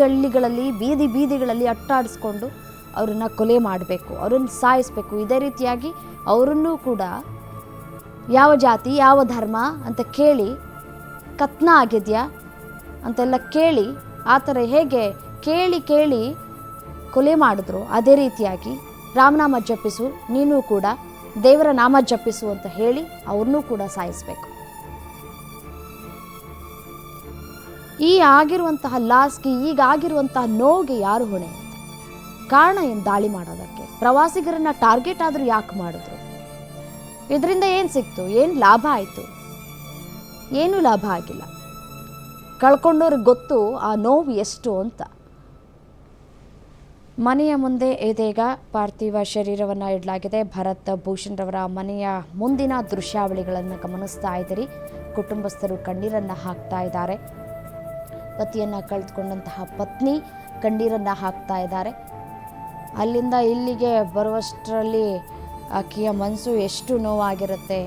ಹಳ್ಳಿಗಳಲ್ಲಿ ಬೀದಿ ಬೀದಿಗಳಲ್ಲಿ ಅಟ್ಟಾಡಿಸ್ಕೊಂಡು ಅವರನ್ನು ಕೊಲೆ ಮಾಡಬೇಕು, ಅವರನ್ನು ಸಾಯಿಸಬೇಕು. ಇದೇ ರೀತಿಯಾಗಿ ಅವರನ್ನು ಕೂಡ ಯಾವ ಜಾತಿ ಯಾವ ಧರ್ಮ ಅಂತ ಕೇಳಿ ಕತ್ನ ಆಗಿದೆಯಾ ಅಂತೆಲ್ಲ ಕೇಳಿ ಆ ಥರ ಹೇಗೆ ಕೇಳಿ ಕೇಳಿ ಕೊಲೆ ಮಾಡಿದ್ರು, ಅದೇ ರೀತಿಯಾಗಿ ರಾಮನಾಮ ಜಪಿಸು, ನೀನು ಕೂಡ ದೇವರ ನಾಮ ಜಪಿಸು ಅಂತ ಹೇಳಿ ಅವ್ರನ್ನೂ ಕೂಡ ಸಾಯಿಸಬೇಕು. ಈ ಆಗಿರುವಂತಹ ಲಾಸ್ಗೆ, ಈಗ ಆಗಿರುವಂತಹ ನೋವಿಗೆ ಯಾರು ಹೊಣೆ ಅಂತ ಕಾರಣ ಏನು? ದಾಳಿ ಮಾಡೋದಕ್ಕೆ ಪ್ರವಾಸಿಗರನ್ನ ಟಾರ್ಗೆಟ್ ಆದರೂ ಯಾಕೆ ಮಾಡಿದ್ರು? ಇದರಿಂದ ಏನು ಸಿಕ್ತು? ಏನು ಲಾಭ ಆಯಿತು? ಏನೂ ಲಾಭ ಆಗಿಲ್ಲ. ಕಳ್ಕೊಂಡವ್ರಿಗೆ ಗೊತ್ತು ಆ ನೋವು ಎಷ್ಟು ಅಂತ. ಮನೆಯ ಮುಂದೆ ಇದೀಗ ಪಾರ್ಥಿವ ಶರೀರವನ್ನು ಇಡಲಾಗಿದೆ. ಭರತ್ ಭೂಷಣ್ ರವರ ಮನೆಯ ಮುಂದಿನ ದೃಶ್ಯಾವಳಿಗಳನ್ನು ಗಮನಿಸ್ತಾ ಇದ್ದೀರಿ. ಕುಟುಂಬಸ್ಥರು ಕಣ್ಣೀರನ್ನು ಹಾಕ್ತಾ ಇದ್ದಾರೆ. ಪತಿಯನ್ನು ಕಳೆದುಕೊಂಡಂತಹ ಪತ್ನಿ ಕಣ್ಣೀರನ್ನು ಹಾಕ್ತಾ ಇದ್ದಾರೆ. ಅಲ್ಲಿಂದ ಇಲ್ಲಿಗೆ ಬರುವಷ್ಟರಲ್ಲಿ ಆಕೆಯ ಮನಸ್ಸು ಎಷ್ಟು ನೋವಾಗಿರುತ್ತೆ.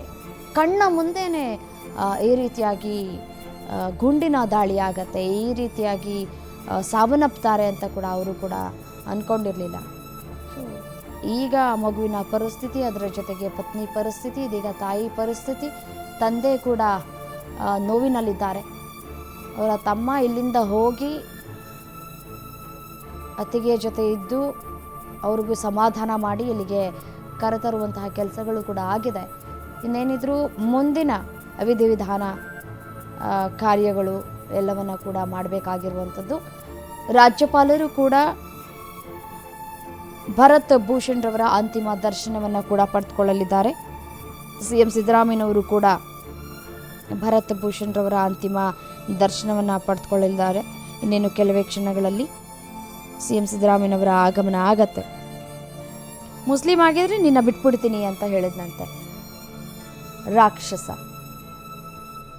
ಕಣ್ಣ ಮುಂದೆನೇ ಈ ರೀತಿಯಾಗಿ ಗುಂಡಿನ ದಾಳಿ ಆಗತ್ತೆ, ಈ ರೀತಿಯಾಗಿ ಸಾವನ್ನಪ್ತಾರೆ ಅಂತ ಕೂಡ ಅವರು ಕೂಡ ಅಂದ್ಕೊಂಡಿರಲಿಲ್ಲ. ಸೊ ಈಗ ಮಗುವಿನ ಪರಿಸ್ಥಿತಿ, ಅದರ ಜೊತೆಗೆ ಪತ್ನಿ ಪರಿಸ್ಥಿತಿ, ಇದೀಗ ತಾಯಿ ಪರಿಸ್ಥಿತಿ, ತಂದೆ ಕೂಡ ನೋವಿನಲ್ಲಿದ್ದಾರೆ. ಅವರ ತಮ್ಮ ಇಲ್ಲಿಂದ ಹೋಗಿ ಅತ್ತಿಗೆಯ ಜೊತೆ ಇದ್ದು ಅವ್ರಿಗೂ ಸಮಾಧಾನ ಮಾಡಿ ಇಲ್ಲಿಗೆ ಕರೆತರುವಂತಹ ಕೆಲಸಗಳು ಕೂಡ ಆಗಿದೆ. ಇನ್ನೇನಿದ್ರೂ ಮುಂದಿನ ವಿಧಿವಿಧಾನ ಕಾರ್ಯಗಳು ಎಲ್ಲವನ್ನು ಕೂಡ ಮಾಡಬೇಕಾಗಿರುವಂಥದ್ದು. ರಾಜ್ಯಪಾಲರು ಕೂಡ ಭರತ್ ಭೂಷಣ್ ರವರ ಅಂತಿಮ ದರ್ಶನವನ್ನು ಕೂಡ ಪಡೆದುಕೊಳ್ಳಲಿದ್ದಾರೆ. CM ಸಿದ್ದರಾಮಯ್ಯನವರು ಕೂಡ ಭರತ್ ಭೂಷಣ್ ರವರ ಅಂತಿಮ ದರ್ಶನವನ್ನು ಪಡೆದುಕೊಳ್ಳಲಿದ್ದಾರೆ. ಇನ್ನೇನು ಕೆಲವೇ ಕ್ಷಣಗಳಲ್ಲಿ CM ಸಿದ್ದರಾಮಯ್ಯನವರ ಆಗಮನ ಆಗತ್ತೆ. ಮುಸ್ಲಿಂ ಆಗಿದ್ರೆ ನಿನ್ನ ಬಿಟ್ಬಿಡ್ತೀನಿ ಅಂತ ಹೇಳಿದ್ನಂತೆ ರಾಕ್ಷಸ.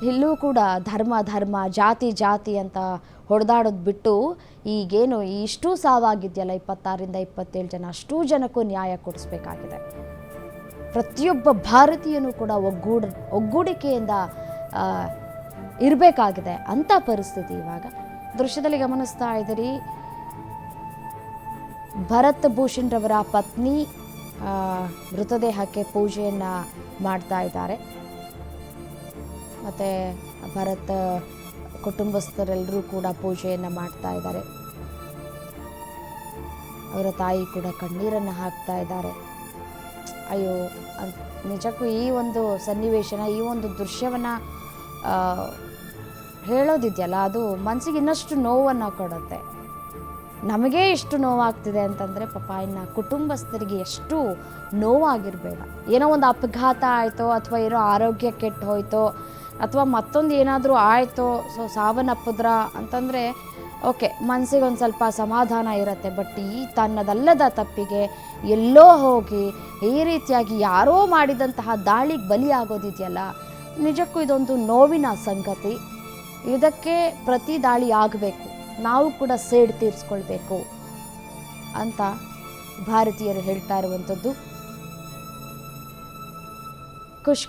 ಇಲ್ಲೂ ಕೂಡ ಧರ್ಮ ಧರ್ಮ ಜಾತಿ ಜಾತಿ ಅಂತ ಹೊಡೆದಾಡೋದು ಬಿಟ್ಟು ಈಗೇನು ಇಷ್ಟು ಸಾವಾಗಿದೆಯಲ್ಲ, 26ರಿಂದ 27 ಜನ, ಅಷ್ಟೂ ಜನಕ್ಕೂ ನ್ಯಾಯ ಕೊಡಿಸ್ಬೇಕಾಗಿದೆ. ಪ್ರತಿಯೊಬ್ಬ ಭಾರತೀಯನೂ ಕೂಡ ಒಗ್ಗೂಡಿಕೆಯಿಂದ ಇರಬೇಕಾಗಿದೆ ಅಂಥ ಪರಿಸ್ಥಿತಿ ಇವಾಗ ದೃಶ್ಯದಲ್ಲಿ ಗಮನಿಸ್ತಾ ಇದ್ದೀರಿ. ಭರತ್ ಭೂಷಣ್ ರವರ ಪತ್ನಿ ಮೃತದೇಹಕ್ಕೆ ಪೂಜೆಯನ್ನು ಮಾಡ್ತಾ ಇದ್ದಾರೆ. ಮತ್ತು ಭರತ್ ಕುಟುಂಬಸ್ಥರೆಲ್ಲರೂ ಕೂಡ ಪೂಜೆಯನ್ನು ಮಾಡ್ತಾ ಇದ್ದಾರೆ. ಅವರ ತಾಯಿ ಕೂಡ ಕಣ್ಣೀರನ್ನು ಹಾಕ್ತಾ ಇದ್ದಾರೆ. ಅಯ್ಯೋ, ನಿಜಕ್ಕೂ ಈ ಒಂದು ಸನ್ನಿವೇಶನ, ಈ ಒಂದು ದೃಶ್ಯವನ್ನು ಹೇಳೋದಿದೆಯಲ್ಲ, ಅದು ಮನಸ್ಸಿಗೆ ಇನ್ನಷ್ಟು ನೋವನ್ನು ಕೊಡುತ್ತೆ. ನಮಗೇ ಇಷ್ಟು ನೋವಾಗ್ತಿದೆ ಅಂತಂದರೆ ಪಾಪ ಇನ್ನು ಕುಟುಂಬಸ್ಥರಿಗೆ ಎಷ್ಟು ನೋವಾಗಿರಬೇಡ. ಏನೋ ಒಂದು ಅಪಘಾತ ಆಯಿತೋ ಅಥವಾ ಏನೋ ಆರೋಗ್ಯ ಕೆಟ್ಟು ಹೋಯ್ತೋ ಅಥವಾ ಮತ್ತೊಂದು ಏನಾದರೂ ಆಯಿತೋ, ಸೊ ಸಾವನ್ನಪ್ಪಿದ್ರ ಅಂತಂದರೆ ಓಕೆ, ಮನಸ್ಸಿಗೆ ಒಂದು ಸ್ವಲ್ಪ ಸಮಾಧಾನ ಇರುತ್ತೆ. ಬಟ್ ಈ ತನ್ನದಲ್ಲದ ತಪ್ಪಿಗೆ ಎಲ್ಲೋ ಹೋಗಿ ಈ ರೀತಿಯಾಗಿ ಯಾರೋ ಮಾಡಿದಂತಹ ದಾಳಿಗೆ ಬಲಿಯಾಗೋದಿದೆಯಲ್ಲ, ನಿಜಕ್ಕೂ ಇದೊಂದು ನೋವಿನ ಸಂಗತಿ. ಇದಕ್ಕೆ ಪ್ರತಿ ದಾಳಿ ಆಗಬೇಕು, ನಾವು ಕೂಡ ಸೇಡು ತೀರಿಸ್ಕೊಳ್ಬೇಕು ಅಂತ ಭಾರತೀಯರು ಹೇಳ್ತಾ ಇರುವಂಥದ್ದು.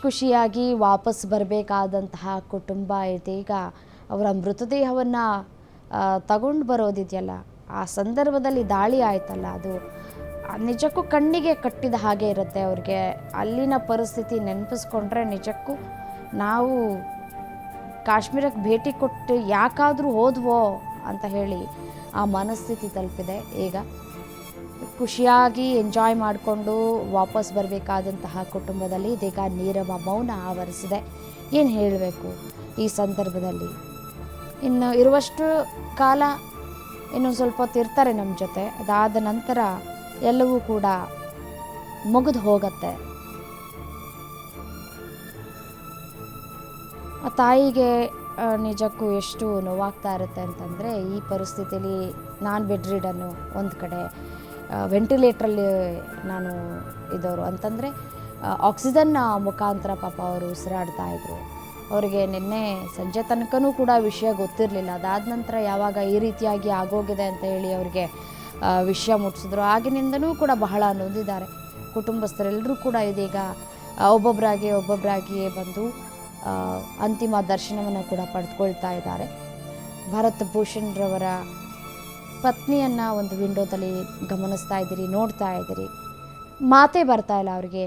ಖುಷಿಯಾಗಿ ವಾಪಸ್ ಬರಬೇಕಾದಂತಹ ಕುಟುಂಬ ಇದೀಗ ಅವರ ಮೃತದೇಹವನ್ನು ತಗೊಂಡು ಬರೋದಿದೆಯಲ್ಲ, ಆ ಸಂದರ್ಭದಲ್ಲಿ ದಾಳಿ ಆಯ್ತಲ್ಲ, ಅದು ನಿಜಕ್ಕೂ ಕಣ್ಣಿಗೆ ಕಟ್ಟಿದ ಹಾಗೆ ಇರುತ್ತೆ ಅವ್ರಿಗೆ. ಅಲ್ಲಿನ ಪರಿಸ್ಥಿತಿ ನೆನಪಿಸ್ಕೊಂಡ್ರೆ ನಿಜಕ್ಕೂ ನಾವು ಕಾಶ್ಮೀರಕ್ಕೆ ಭೇಟಿ ಕೊಟ್ಟು ಯಾಕಾದರೂ ಹೋದ್ವೋ ಅಂತ ಹೇಳಿ ಆ ಮನಸ್ಥಿತಿ ತಲುಪಿದೆ. ಈಗ ಖುಷಿಯಾಗಿ ಎಂಜಾಯ್ ಮಾಡಿಕೊಂಡು ವಾಪಸ್ ಬರಬೇಕಾದಂತಹ ಕುಟುಂಬದಲ್ಲಿ ಇದೀಗ ನೀರವ ಮೌನ ಆವರಿಸಿದೆ. ಏನು ಹೇಳಬೇಕು ಈ ಸಂದರ್ಭದಲ್ಲಿ? ಇನ್ನು ಇರುವಷ್ಟು ಕಾಲ ಇನ್ನೊಂದು ಸ್ವಲ್ಪ ಹೊತ್ತು ಇರ್ತಾರೆ ನಮ್ಮ ಜೊತೆ. ಅದಾದ ನಂತರ ಎಲ್ಲವೂ ಕೂಡ ಮುಗಿದು ಹೋಗತ್ತೆ. ಆ ತಾಯಿಗೆ ನಿಜಕ್ಕೂ ಎಷ್ಟು ನೋವಾಗ್ತಾ ಇರುತ್ತೆ ಅಂತಂದರೆ, ಈ ಪರಿಸ್ಥಿತಿಯಲ್ಲಿ ನಾನು ಬೆಡ್ ರಿಡನ್ನು, ಒಂದು ಕಡೆ ವೆಂಟಿಲೇಟ್ರಲ್ಲಿ ನಾನು ಇದ್ದವರು ಅಂತಂದರೆ ಆಕ್ಸಿಜನ್ ಮುಖಾಂತರ ಪಾಪ ಅವರು ಉಸಿರಾಡ್ತಾ ಇದ್ರು. ಅವರಿಗೆ ನಿನ್ನೆ ಸಂಜೆ ತನಕನೂ ಕೂಡ ವಿಷಯ ಗೊತ್ತಿರಲಿಲ್ಲ. ಅದಾದ ನಂತರ ಯಾವಾಗ ಈ ರೀತಿಯಾಗಿ ಆಗೋಗಿದೆ ಅಂತ ಹೇಳಿ ಅವರಿಗೆ ವಿಷಯ ಮುಟ್ಟಿಸಿದ್ರು. ಆಗಿನಿಂದನೂ ಕೂಡ ಬಹಳ ನೊಂದಿದ್ದಾರೆ. ಕುಟುಂಬಸ್ಥರೆಲ್ಲರೂ ಕೂಡ ಇದೀಗ ಒಬ್ಬೊಬ್ಬರಾಗಿಯೇ ಬಂದು ಅಂತಿಮ ದರ್ಶನವನ್ನು ಕೂಡ ಪಡೆದುಕೊಳ್ತಾ ಇದ್ದಾರೆ. ಭರತ್ ಭೂಷಣ್ ರವರ ಪತ್ನಿಯನ್ನು ಒಂದು ವಿಂಡೋದಲ್ಲಿ ಗಮನಿಸ್ತಾ ಇದ್ದೀರಿ, ನೋಡ್ತಾ ಇದ್ದೀರಿ, ಮಾತೇ ಬರ್ತಾ ಇಲ್ಲ ಅವ್ರಿಗೆ.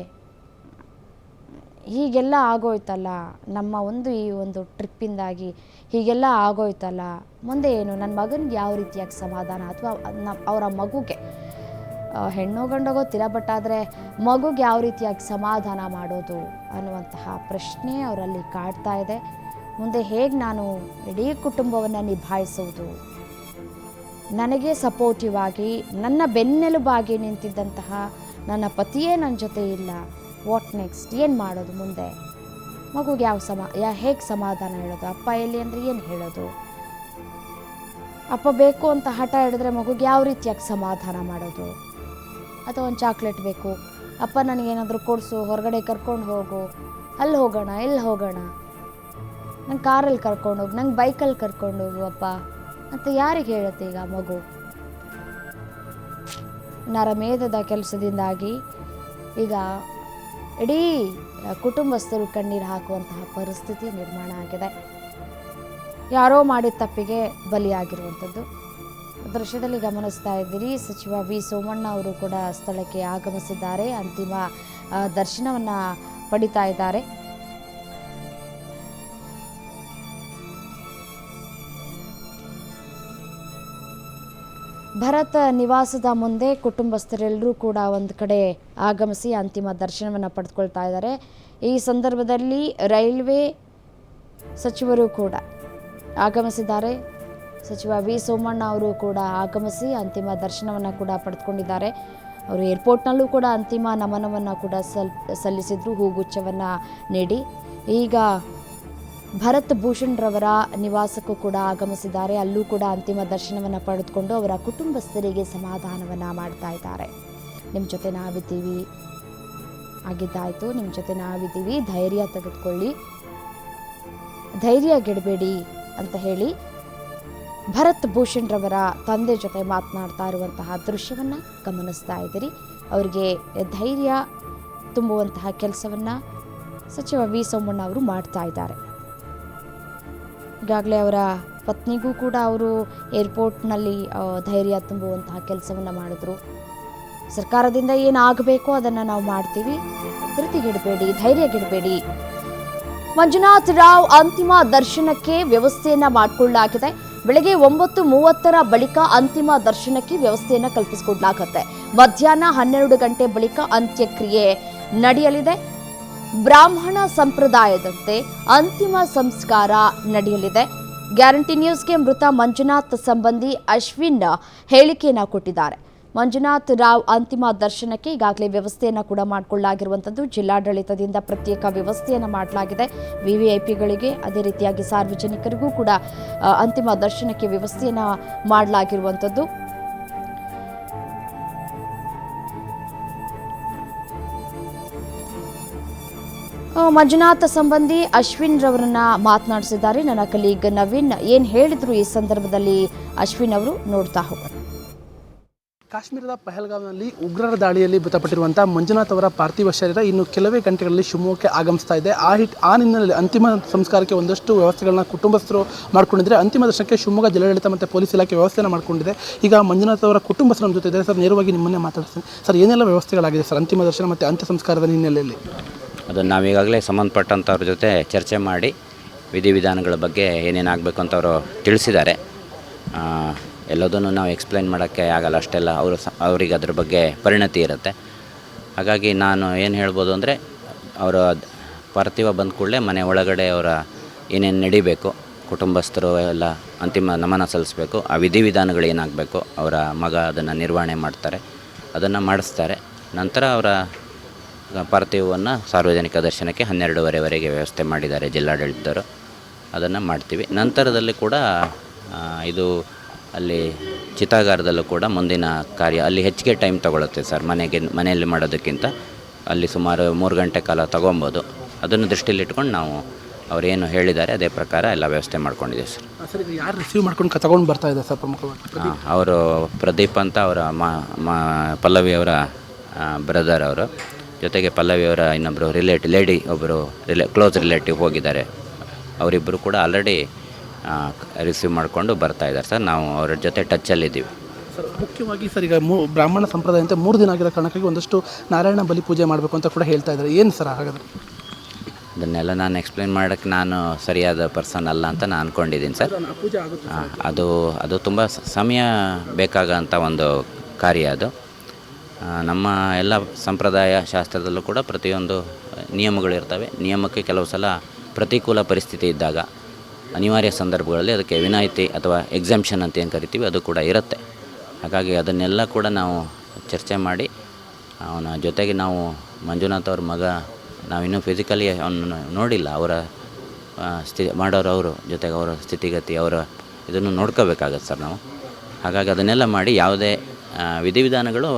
ಹೀಗೆಲ್ಲ ಆಗೋಯ್ತಲ್ಲ, ನಮ್ಮ ಈ ಒಂದು ಟ್ರಿಪ್ಪಿಂದಾಗಿ ಹೀಗೆಲ್ಲ ಆಗೋಯ್ತಲ್ಲ, ಮುಂದೆ ಏನು, ನನ್ನ ಮಗನಿಗೆ ಯಾವ ರೀತಿಯಾಗಿ ಸಮಾಧಾನ, ಅಥವಾ ಅವರ ಮಗುಗೆ, ಹೆಣ್ಣೋ ಗಂಡೋ ಗೊತ್ತಿಲ್ಲ, ಬಟ್ ಆದರೆ ಮಗುಗೆ ಯಾವ ರೀತಿಯಾಗಿ ಸಮಾಧಾನ ಮಾಡೋದು ಅನ್ನುವಂತಹ ಪ್ರಶ್ನೆ ಅವರಲ್ಲಿ ಕಾಡ್ತಾ ಇದೆ. ಮುಂದೆ ಹೇಗೆ ನಾನು ಇಡೀ ಕುಟುಂಬವನ್ನು ನಿಭಾಯಿಸುವುದು, ನನಗೆ ಸಪೋರ್ಟಿವ್ ಆಗಿ ನನ್ನ ಬೆನ್ನೆಲುಬಾಗಿ ನಿಂತಿದ್ದಂತಹ ನನ್ನ ಪತಿಯೇ ನನ್ನ ಜೊತೆ ಇಲ್ಲ, ವಾಟ್ ನೆಕ್ಸ್ಟ್, ಏನು ಮಾಡೋದು ಮುಂದೆ, ಮಗುಗೆ ಹೇಗೆ ಸಮಾಧಾನ ಹೇಳೋದು, ಅಪ್ಪ ಎಲ್ಲಿ ಅಂದರೆ ಏನು ಹೇಳೋದು, ಅಪ್ಪ ಬೇಕು ಅಂತ ಹಠ ಹಿಡಿದ್ರೆ ಮಗುಗೆ ಯಾವ ರೀತಿಯಾಗಿ ಸಮಾಧಾನ ಮಾಡೋದು, ಅಥವಾ ಒಂದು ಚಾಕ್ಲೇಟ್ ಬೇಕು, ಅಪ್ಪ ನನಗೇನಾದರೂ ಕೊಡಿಸು, ಹೊರಗಡೆ ಕರ್ಕೊಂಡು ಹೋಗು, ಅಲ್ಲಿ ಹೋಗೋಣ ಇಲ್ಲಿ ಹೋಗೋಣ, ನಂಗೆ ಕಾರಲ್ಲಿ ಕರ್ಕೊಂಡು ಹೋಗು, ನಂಗೆ ಬೈಕಲ್ಲಿ ಕರ್ಕೊಂಡು ಹೋಗು ಅಪ್ಪ ಅಂತ ಯಾರಿಗೆ ಹೇಳುತ್ತೆ ಈಗ ಮಗು. ನರಮೇಧದ ಕೆಲಸದಿಂದಾಗಿ ಈಗ ಇಡೀ ಕುಟುಂಬಸ್ಥರು ಕಣ್ಣೀರು ಹಾಕುವಂತಹ ಪರಿಸ್ಥಿತಿ ನಿರ್ಮಾಣ ಆಗಿದೆ. ಯಾರೋ ಮಾಡಿದ ತಪ್ಪಿಗೆ ಬಲಿಯಾಗಿರುವಂಥದ್ದು ದೃಶ್ಯದಲ್ಲಿ ಗಮನಿಸ್ತಾ ಇದ್ದೀರಿ. ಸಚಿವ ವಿ ಸೋಮಣ್ಣ ಅವರು ಕೂಡ ಸ್ಥಳಕ್ಕೆ ಆಗಮಿಸಿದ್ದಾರೆ, ಅಂತಿಮ ದರ್ಶನವನ್ನು ಪಡಿತಾ ಇದ್ದಾರೆ. ಭರತ್ ನಿವಾಸದ ಮುಂದೆ ಕುಟುಂಬಸ್ಥರೆಲ್ಲರೂ ಕೂಡ ಒಂದು ಕಡೆ ಆಗಮಿಸಿ ಅಂತಿಮ ದರ್ಶನವನ್ನು ಪಡೆದುಕೊಳ್ತಾ ಇದ್ದಾರೆ. ಈ ಸಂದರ್ಭದಲ್ಲಿ ರೈಲ್ವೆ ಸಚಿವರು ಕೂಡ ಆಗಮಿಸಿದ್ದಾರೆ. ಸಚಿವ ವಿ ಸೋಮಣ್ಣ ಅವರು ಕೂಡ ಆಗಮಿಸಿ ಅಂತಿಮ ದರ್ಶನವನ್ನು ಕೂಡ ಪಡೆದುಕೊಂಡಿದ್ದಾರೆ. ಅವರು ಏರ್ಪೋರ್ಟ್ನಲ್ಲೂ ಕೂಡ ಅಂತಿಮ ನಮನವನ್ನು ಕೂಡ ಸಲ್ಲಿಸಿದ್ರು, ಹೂಗುಚ್ಛವನ್ನು ನೀಡಿ. ಈಗ ಭರತ್ ಭೂಷಣ್ ರವರ ನಿವಾಸಕ್ಕೂ ಕೂಡ ಆಗಮಿಸಿದ್ದಾರೆ. ಅಲ್ಲೂ ಕೂಡ ಅಂತಿಮ ದರ್ಶನವನ್ನು ಪಡೆದುಕೊಂಡು ಅವರ ಕುಟುಂಬಸ್ಥರಿಗೆ ಸಮಾಧಾನವನ್ನು ಮಾಡ್ತಾ ಇದ್ದಾರೆ. ನಿಮ್ಮ ಜೊತೆ ನಾವಿದ್ದೀವಿ, ಆಗಿದ್ದಾಯಿತು, ನಿಮ್ಮ ಜೊತೆ ನಾವಿದ್ದೀವಿ, ಧೈರ್ಯ ತೆಗೆದುಕೊಳ್ಳಿ, ಧೈರ್ಯ ಗೆಡಬೇಡಿ ಅಂತ ಹೇಳಿ ಭರತ್ ಭೂಷಣ್ ರವರ ತಂದೆ ಜೊತೆ ಮಾತನಾಡ್ತಾ ಇರುವಂತಹ ದೃಶ್ಯವನ್ನು ಗಮನಿಸ್ತಾ ಇದ್ದೀರಿ. ಅವರಿಗೆ ಧೈರ್ಯ ತುಂಬುವಂತಹ ಕೆಲಸವನ್ನು ಸಚಿವ ವಿ ಸೋಮಣ್ಣ ಅವರು ಮಾಡ್ತಾ ಇದ್ದಾರೆ. ಈಗಾಗಲೇ ಅವರ ಪತ್ನಿಗೂ ಕೂಡ ಅವರು ಏರ್ಪೋರ್ಟ್ನಲ್ಲಿ ಧೈರ್ಯ ತುಂಬುವಂತಹ ಕೆಲಸವನ್ನು ಮಾಡಿದ್ರು. ಸರ್ಕಾರದಿಂದ ಏನಾಗಬೇಕೋ ಅದನ್ನು ನಾವು ಮಾಡ್ತೀವಿ, ಧೃತಿಗೆಡಬೇಡಿ, ಧೈರ್ಯಗೆಡಬೇಡಿ. ಮಂಜುನಾಥ್ ರಾವ್ ಅಂತಿಮ ದರ್ಶನಕ್ಕೆ ವ್ಯವಸ್ಥೆಯನ್ನು ಮಾಡಿಕೊಳ್ಳಲಾಗಿದೆ. ಬೆಳಗ್ಗೆ 9:30 ಬಳಿಕ ಅಂತಿಮ ದರ್ಶನಕ್ಕೆ ವ್ಯವಸ್ಥೆಯನ್ನು ಕಲ್ಪಿಸಿಕೊಡಲಾಗುತ್ತೆ. ಮಧ್ಯಾಹ್ನ 12 ಗಂಟೆ ಬಳಿಕ ಅಂತ್ಯಕ್ರಿಯೆ ನಡೆಯಲಿದೆ. ಬ್ರಾಹ್ಮಣ ಸಂಪ್ರದಾಯದಂತೆ ಅಂತಿಮ ಸಂಸ್ಕಾರ ನಡೆಯಲಿದೆ. ಗ್ಯಾರಂಟಿ ನ್ಯೂಸ್ಗೆ ಮೃತ ಮಂಜುನಾಥ್ ಸಂಬಂಧಿ ಅಶ್ವಿನ್ ಹೇಳಿಕೆಯನ್ನು ಕೊಟ್ಟಿದ್ದಾರೆ. ಮಂಜುನಾಥ್ ರಾವ್ ಅಂತಿಮ ದರ್ಶನಕ್ಕೆ ಈಗಾಗಲೇ ವ್ಯವಸ್ಥೆಯನ್ನು ಕೂಡ ಮಾಡಿಕೊಳ್ಳಲಾಗಿರುವಂಥದ್ದು. ಜಿಲ್ಲಾಡಳಿತದಿಂದ ಪ್ರತ್ಯೇಕ ವ್ಯವಸ್ಥೆಯನ್ನು ಮಾಡಲಾಗಿದೆ. ವಿವಿಐಪಿಗಳಿಗೆ ಅದೇ ರೀತಿಯಾಗಿ ಸಾರ್ವಜನಿಕರಿಗೂ ಕೂಡ ಅಂತಿಮ ದರ್ಶನಕ್ಕೆ ವ್ಯವಸ್ಥೆಯನ್ನು ಮಾಡಲಾಗಿರುವಂಥದ್ದು. ಮಂಜುನಾಥ್ ಸಂಬಂಧಿ ಅಶ್ವಿನ್ ರವರನ್ನ ಮಾತನಾಡಿಸಿದ್ದಾರೆ ನನ್ನ ಕಲೀಗ್ ನವೀನ್. ಏನು ಹೇಳಿದ್ರು ಈ ಸಂದರ್ಭದಲ್ಲಿ ಅಶ್ವಿನ್ ಅವರು, ನೋಡ್ತಾ ಹೋಗೋಣ. ಕಾಶ್ಮೀರದ ಪಹಲ್ಗಾಮ್ನಲ್ಲಿ ಉಗ್ರರ ದಾಳಿಯಲ್ಲಿ ಮೃತಪಟ್ಟಿರುವಂಥ ಮಂಜುನಾಥ್ ಅವರ ಪಾರ್ಥಿವ ಶರೀರ ಇನ್ನು ಕೆಲವೇ ಗಂಟೆಗಳಲ್ಲಿ ಶಿವಮೊಗ್ಗಕ್ಕೆ ಆಗಮಿಸ್ತಾ ಇದೆ. ಆ ನಿಟ್ಟಿನಲ್ಲಿ ಅಂತಿಮ ಸಂಸ್ಕಾರಕ್ಕೆ ಒಂದಷ್ಟು ವ್ಯವಸ್ಥೆಗಳನ್ನ ಕುಟುಂಬಸ್ಥರು ಮಾಡಿಕೊಂಡಿದ್ದಾರೆ. ಅಂತಿಮ ದರ್ಶನಕ್ಕೆ ಶಿವಮೊಗ್ಗ ಜಿಲ್ಲಾಡಳಿತ ಮತ್ತು ಪೊಲೀಸ್ ಇಲಾಖೆ ವ್ಯವಸ್ಥೆಯನ್ನು ಮಾಡಿಕೊಂಡಿದೆ. ಈಗ ಮಂಜುನಾಥ್ ಅವರ ಕುಟುಂಬಸ್ಥರು ನಮ್ಮ ಜೊತೆ ಇದ್ದಾರೆ. ಸರ್, ನೇರವಾಗಿ ನಿಮ್ಮನ್ನೇ ಮಾತಾಡ್ತೀನಿ. ಸರ್, ಏನೆಲ್ಲ ವ್ಯವಸ್ಥೆಗಳಾಗಿದೆ ಸರ್ ಅಂತಿಮ ದರ್ಶನ ಮತ್ತು ಅಂತ್ಯ ಸಂಸ್ಕಾರದ ಹಿನ್ನೆಲೆಯಲ್ಲಿ? ಅದನ್ನು ನಾವೀಗಾಗಲೇ ಸಂಬಂಧಪಟ್ಟಂಥವ್ರ ಜೊತೆ ಚರ್ಚೆ ಮಾಡಿ ವಿಧಿವಿಧಾನಗಳ ಬಗ್ಗೆ ಏನೇನಾಗಬೇಕು ಅಂತ ಅವರು ತಿಳಿಸಿದ್ದಾರೆ. ಎಲ್ಲದನ್ನು ನಾವು ಎಕ್ಸ್ಪ್ಲೈನ್ ಮಾಡೋಕ್ಕೆ ಆಗಲ್ಲ, ಅಷ್ಟೆಲ್ಲ ಅವರಿಗೆ ಅದ್ರ ಬಗ್ಗೆ ಪರಿಣತಿ ಇರುತ್ತೆ. ಹಾಗಾಗಿ ನಾನು ಏನು ಹೇಳ್ಬೋದು ಅಂದರೆ, ಅವರ ಪಾರ್ಥಿವ ಬಂದ ಕೂಡಲೇ ಮನೆ ಒಳಗಡೆ ಅವರ ಏನೇನು ನಡಿಬೇಕು, ಕುಟುಂಬಸ್ಥರು ಎಲ್ಲ ಅಂತಿಮ ನಮನ ಸಲ್ಲಿಸಬೇಕು, ಆ ವಿಧಿವಿಧಾನಗಳು ಏನಾಗಬೇಕು, ಅವರ ಮಗ ಅದನ್ನು ನಿರ್ವಹಣೆ ಮಾಡ್ತಾರೆ, ಅದನ್ನು ಮಾಡಿಸ್ತಾರೆ. ನಂತರ ಅವರ ಪಾರ್ಥಿವವನ್ನು ಸಾರ್ವಜನಿಕ ದರ್ಶನಕ್ಕೆ 12:30ವರೆಗೆ ವ್ಯವಸ್ಥೆ ಮಾಡಿದ್ದಾರೆ ಜಿಲ್ಲಾಡಳಿತದವರು. ಅದನ್ನು ಮಾಡ್ತೀವಿ. ನಂತರದಲ್ಲಿ ಕೂಡ ಇದು ಅಲ್ಲಿ ಚಿತಾಗಾರದಲ್ಲೂ ಕೂಡ ಮುಂದಿನ ಕಾರ್ಯ ಅಲ್ಲಿ ಹೆಚ್ಚಿಗೆ ಟೈಮ್ ತೊಗೊಳುತ್ತೆ ಸರ್. ಮನೆಯಲ್ಲಿ ಮಾಡೋದಕ್ಕಿಂತ ಅಲ್ಲಿ ಸುಮಾರು 3 ಗಂಟೆ ಕಾಲ ತೊಗೊಬೋದು. ಅದನ್ನು ದೃಷ್ಟಿಯಲ್ಲಿಟ್ಕೊಂಡು ನಾವು ಅವರೇನು ಹೇಳಿದ್ದಾರೆ ಅದೇ ಪ್ರಕಾರ ಎಲ್ಲ ವ್ಯವಸ್ಥೆ ಮಾಡ್ಕೊಂಡಿದ್ದೀವಿ ಸರ್. ಸರ್, ಈಗ ಯಾರು ರಿಸೀವ್ ಮಾಡ್ಕೊಂಡು ತಗೊಂಡು ಬರ್ತಾ ಇದೆ ಸರ್ ಪ್ರಮುಖವಾಗಿ? ಅವರು ಪ್ರದೀಪ್ ಅಂತ ಅವರ ಪಲ್ಲವಿ ಅವರ ಬ್ರದರ್ ಅವರು, ಜೊತೆಗೆ ಪಲ್ಲವಿ ಅವರ ಇನ್ನೊಬ್ಬರು ಲೇಡಿ ಒಬ್ಬರು ಕ್ಲೋಸ್ ರಿಲೇಟಿವ್ ಹೋಗಿದ್ದಾರೆ. ಅವರಿಬ್ಬರು ಕೂಡ ಆಲ್ರೆಡಿ ರಿಸೀವ್ ಮಾಡಿಕೊಂಡು ಬರ್ತಾ ಇದ್ದಾರೆ ಸರ್. ನಾವು ಅವ್ರ ಜೊತೆ ಟಚ್ಚಲ್ಲಿದ್ದೀವಿ. ಸರ್ ಮುಖ್ಯವಾಗಿ ಸರ್ ಈಗ ಬ್ರಾಹ್ಮಣ ಸಂಪ್ರದಾಯಂತೆ 3 ದಿನ ಆಗಿರೋ ಕಾರಣಕ್ಕಾಗಿ ಒಂದಷ್ಟು ನಾರಾಯಣ ಬಲಿ ಪೂಜೆ ಮಾಡಬೇಕು ಅಂತ ಕೂಡ ಹೇಳ್ತಾ ಇದ್ದಾರೆ. ಏನು ಸರ್ ಹಾಗಾದರೆ? ಅದನ್ನೆಲ್ಲ ನಾನು ಎಕ್ಸ್ಪ್ಲೇನ್ ಮಾಡೋಕ್ಕೆ ನಾನು ಸರಿಯಾದ ಪರ್ಸನ್ ಅಲ್ಲ ಅಂತ ನಾನು ಅಂದ್ಕೊಂಡಿದ್ದೀನಿ ಸರ್. ಪೂಜೆ ಆಗುತ್ತೆ ಅದು ತುಂಬ ಸಮಯ ಬೇಕಾಗೋಂಥ ಒಂದು ಕಾರ್ಯ ಅದು. ನಮ್ಮ ಎಲ್ಲ ಸಂಪ್ರದಾಯ ಶಾಸ್ತ್ರದಲ್ಲೂ ಕೂಡ ಪ್ರತಿಯೊಂದು ನಿಯಮಗಳಿರ್ತವೆ. ನಿಯಮಕ್ಕೆ ಕೆಲವು ಸಲ ಪ್ರತಿಕೂಲ ಪರಿಸ್ಥಿತಿ ಇದ್ದಾಗ ಅನಿವಾರ್ಯ ಸಂದರ್ಭಗಳಲ್ಲಿ ಅದಕ್ಕೆ ವಿನಾಯಿತಿ ಅಥವಾ ಎಕ್ಸಾಮ್ಷನ್ ಅಂತ ಏನು ಕರಿತೀವಿ ಅದು ಕೂಡ ಇರುತ್ತೆ. ಹಾಗಾಗಿ ಅದನ್ನೆಲ್ಲ ಕೂಡ ನಾವು ಚರ್ಚೆ ಮಾಡಿ ಅವನ ಜೊತೆಗೆ ನಾವು ಮಂಜುನಾಥ್ ಅವ್ರ ಮಗ ನಾವಿನ್ನೂ ಫಿಸಿಕಲಿ ಅವನನ್ನು ನೋಡಿಲ್ಲ. ಅವರ ಮಾಡೋರು ಅವರು ಜೊತೆಗೆ ಅವರ ಸ್ಥಿತಿಗತಿ ಅವರ ಇದನ್ನು ನೋಡ್ಕೋಬೇಕಾಗತ್ತೆ ಸರ್ ನಾವು. ಹಾಗಾಗಿ ಅದನ್ನೆಲ್ಲ ಮಾಡಿ ಯಾವುದೇ ವಿಧಿವಿಧಾನಗಳು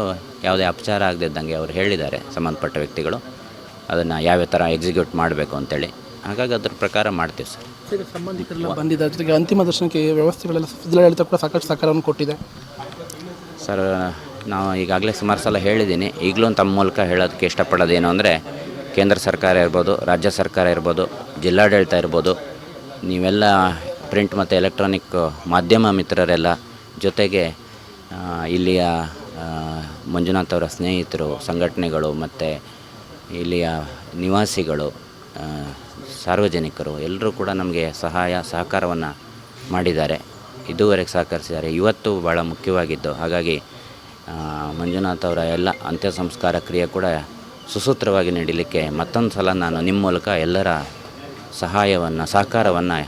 ಯಾವುದೇ ಅಪಚಾರ ಆಗದಿದ್ದಂಗೆ ಅವರು ಹೇಳಿದ್ದಾರೆ ಸಂಬಂಧಪಟ್ಟ ವ್ಯಕ್ತಿಗಳು ಅದನ್ನು ಯಾವ ಥರ ಎಕ್ಸಿಕ್ಯೂಟ್ ಮಾಡಬೇಕು ಅಂತೇಳಿ. ಹಾಗಾಗಿ ಅದ್ರ ಪ್ರಕಾರ ಮಾಡ್ತೀವಿ ಸರ್. ಈಗ ಸಂಬಂಧಿಕರೆಲ್ಲ ಬಂದಿದ್ದಾರೆ, ಜೊತೆಗೆ ಅಂತಿಮ ದರ್ಶನಕ್ಕೆ ವ್ಯವಸ್ಥೆಗಳೆಲ್ಲ ಜಿಲ್ಲಾಡಳಿತ ಕೂಡ ಸಾಕಷ್ಟು ಸಹಕಾರವನ್ನು ಕೊಟ್ಟಿದೆ ಸರ್. ನಾವು ಈಗಾಗಲೇ ಸುಮಾರು ಸಲ ಹೇಳಿದ್ದೀನಿ. ಈಗಲೂ ತಮ್ಮ ಮೂಲಕ ಹೇಳೋದಕ್ಕೆ ಇಷ್ಟಪಡೋದೇನು ಅಂದರೆ ಕೇಂದ್ರ ಸರ್ಕಾರ ಇರ್ಬೋದು, ರಾಜ್ಯ ಸರ್ಕಾರ ಇರ್ಬೋದು, ಜಿಲ್ಲಾಡಳಿತ ಇರ್ಬೋದು, ನೀವೆಲ್ಲ ಪ್ರಿಂಟ್ ಮತ್ತು ಎಲೆಕ್ಟ್ರಾನಿಕ್ ಮಾಧ್ಯಮ ಮಿತ್ರರೆಲ್ಲ ಜೊತೆಗೆ ಇಲ್ಲಿಯ ಮಂಜುನಾಥ್ ಅವರ ಸ್ನೇಹಿತರು, ಸಂಘಟನೆಗಳು ಮತ್ತು ಇಲ್ಲಿಯ ನಿವಾಸಿಗಳು, ಸಾರ್ವಜನಿಕರು ಎಲ್ಲರೂ ಕೂಡ ನಮಗೆ ಸಹಕಾರವನ್ನು ಮಾಡಿದ್ದಾರೆ, ಇದುವರೆಗೆ ಸಹಕರಿಸಿದ್ದಾರೆ. ಇವತ್ತು ಭಾಳ ಮುಖ್ಯವಾಗಿದ್ದು. ಹಾಗಾಗಿ ಮಂಜುನಾಥ್ ಅವರ ಎಲ್ಲ ಅಂತ್ಯ ಸಂಸ್ಕಾರ ಕ್ರಿಯೆ ಕೂಡ ಸುಸೂತ್ರವಾಗಿ ನಡೀಲಿಕ್ಕೆ ಮತ್ತೊಂದು ಸಲ ನಾನು ನಿಮ್ಮ ಮೂಲಕ ಎಲ್ಲರ ಸಹಕಾರವನ್ನು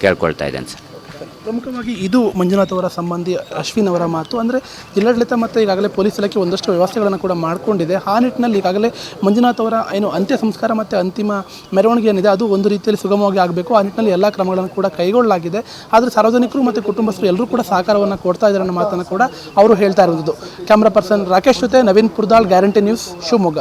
ಕೇಳ್ಕೊಳ್ತಾ ಇದ್ದೇನೆ ಸರ್. ಪ್ರಮುಖವಾಗಿ ಇದು ಮಂಜುನಾಥ್ ಅವರ ಸಂಬಂಧಿ ಅಶ್ವಿನ್ ಅವರ ಮಾತು. ಅಂದರೆ ಜಿಲ್ಲಾಡಳಿತ ಮತ್ತು ಈಗಾಗಲೇ ಪೊಲೀಸ್ ಇಲಾಖೆ ಒಂದಷ್ಟು ವ್ಯವಸ್ಥೆಗಳನ್ನು ಕೂಡ ಮಾಡಿಕೊಂಡಿದೆ. ಆ ನಿಟ್ಟಿನಲ್ಲಿ ಈಗಾಗಲೇ ಮಂಜುನಾಥ್ ಅವರ ಅಂತ್ಯ ಸಂಸ್ಕಾರ ಮತ್ತು ಅಂತಿಮ ಮೆರವಣಿಗೆ ಏನಿದೆ ಅದು ಒಂದು ರೀತಿಯಲ್ಲಿ ಸುಗಮವಾಗಿ ಆಗಬೇಕು. ಆ ನಿಟ್ಟಿನಲ್ಲಿ ಎಲ್ಲ ಕ್ರಮಗಳನ್ನು ಕೂಡ ಕೈಗೊಳ್ಳಲಾಗಿದೆ. ಆದರೆ ಸಾರ್ವಜನಿಕರು ಮತ್ತು ಕುಟುಂಬಸ್ಥರು ಎಲ್ಲರೂ ಕೂಡ ಸಹಕಾರವನ್ನು ಕೊಡ್ತಾ ಇದ್ದಾರೆ ಅನ್ನೋ ಮಾತನ್ನು ಕೂಡ ಅವರು ಹೇಳ್ತಾ ಇರುವುದು. ಕ್ಯಾಮ್ರಾ ಪರ್ಸನ್ ರಾಕೇಶ್ ಜೊತೆ ನವೀನ್ ಪುರ್ದಾಳ್, ಗ್ಯಾರಂಟಿ ನ್ಯೂಸ್, ಶಿವಮೊಗ್ಗ.